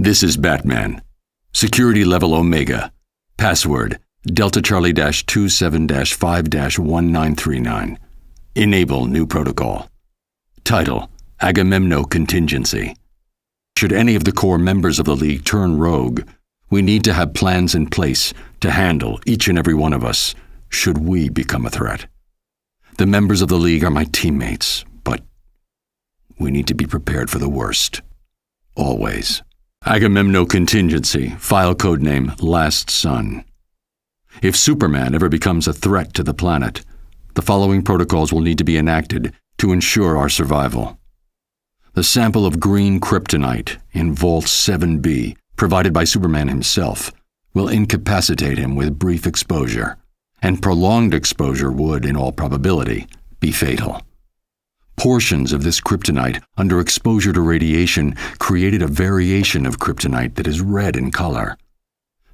This is Batman. Security level Omega. Password Delta Charlie -27-5-1939. Enable new protocol. Title Agamemno Contingency. Should any of the core members of the League turn rogue, we need to have plans in place to handle each and every one of us should we become a threat. The members of the League are my teammates, but we need to be prepared for the worst. Always. Agamemno Contingency, file codename Last Son. If Superman ever becomes a threat to the planet, the following protocols will need to be enacted to ensure our survival. The sample of green kryptonite in Vault 7B, provided by Superman himself, will incapacitate him with brief exposure, and prolonged exposure would, in all probability, be fatal. Portions of this kryptonite, under exposure to radiation, created a variation of kryptonite that is red in color.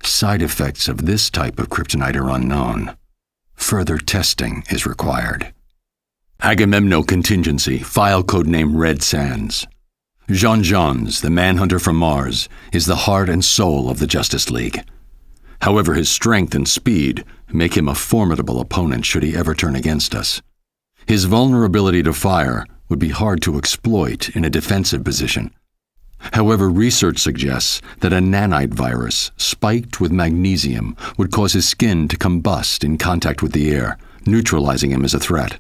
Side effects of this type of kryptonite are unknown. Further testing is required. Agamemno Contingency, file codename Red Sands. Jean Johns, the Manhunter from Mars, is the heart and soul of the Justice League. However, his strength and speed make him a formidable opponent should he ever turn against us. His vulnerability to fire would be hard to exploit in a defensive position. However, research suggests that a nanite virus spiked with magnesium would cause his skin to combust in contact with the air, neutralizing him as a threat.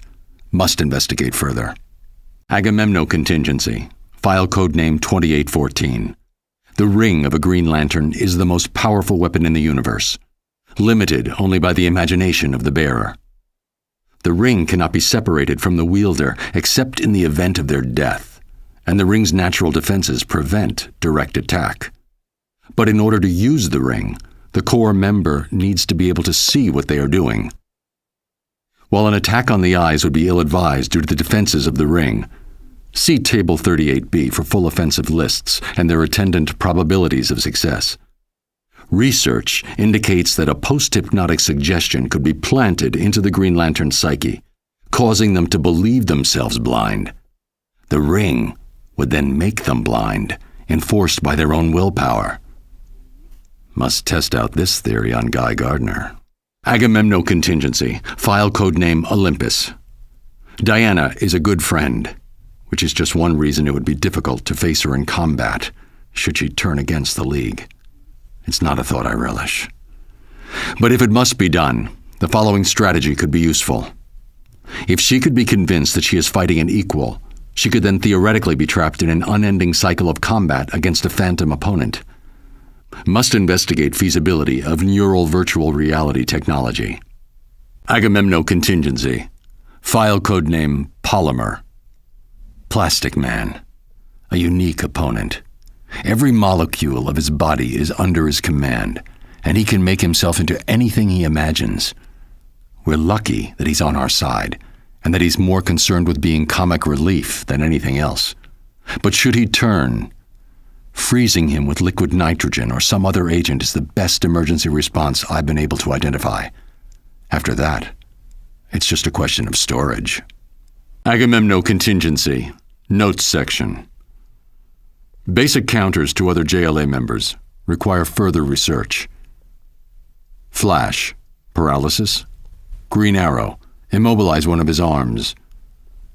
Must investigate further. Agamemno Contingency, file codename 2814. The ring of a Green Lantern is the most powerful weapon in the universe, limited only by the imagination of the bearer. The ring cannot be separated from the wielder except in the event of their death, and the ring's natural defenses prevent direct attack. But in order to use the ring, the core member needs to be able to see what they are doing. While an attack on the eyes would be ill-advised due to the defenses of the ring, see Table 38B for full offensive lists and their attendant probabilities of success. Research indicates that a post-hypnotic suggestion could be planted into the Green Lantern's psyche, causing them to believe themselves blind. The ring would then make them blind, enforced by their own willpower. Must test out this theory on Guy Gardner. Agamemno Contingency, file codename Olympus. Diana is a good friend, which is just one reason it would be difficult to face her in combat should she turn against the League. It's not a thought I relish. But if it must be done, the following strategy could be useful. If she could be convinced that she is fighting an equal, she could then theoretically be trapped in an unending cycle of combat against a phantom opponent. Must investigate feasibility of neural virtual reality technology. Agamemno Contingency, file codename Polymer. Plastic Man, a unique opponent. Every molecule of his body is under his command, and he can make himself into anything he imagines. We're lucky that he's on our side, and that he's more concerned with being comic relief than anything else. But should he turn, freezing him with liquid nitrogen or some other agent is the best emergency response I've been able to identify. After that, it's just a question of storage. Agamemno Contingency, Notes section. Basic counters to other JLA members require further research. Flash, paralysis. Green Arrow, immobilize one of his arms.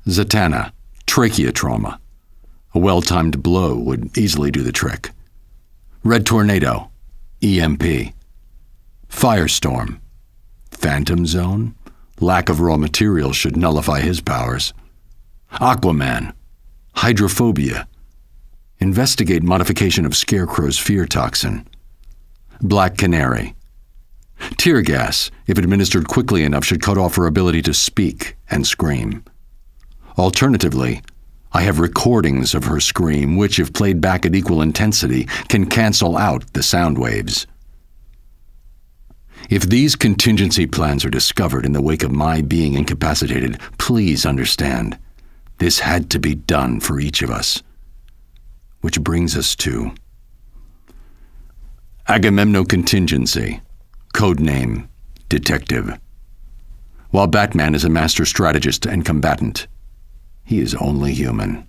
Zatanna, trachea trauma. A well-timed blow would easily do the trick. Red Tornado, EMP. Firestorm, Phantom Zone. Lack of raw materials should nullify his powers. Aquaman, hydrophobia. Investigate modification of Scarecrow's fear toxin. Black Canary. Tear gas, if administered quickly enough, should cut off her ability to speak and scream. Alternatively, I have recordings of her scream, which, if played back at equal intensity, can cancel out the sound waves. If these contingency plans are discovered in the wake of my being incapacitated, please understand, this had to be done for each of us. Which brings us to Agamemno Contingency, codename Detective. While Batman is a master strategist and combatant, he is only human.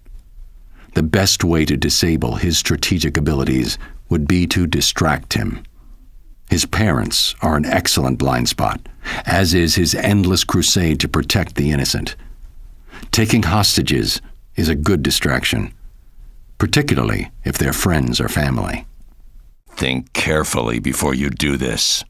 the best way to disable his strategic abilities would be to distract him. His parents are an excellent blind spot, as is his endless crusade to protect the innocent. Taking hostages is a good distraction, particularly if they're friends or family. Think carefully before you do this.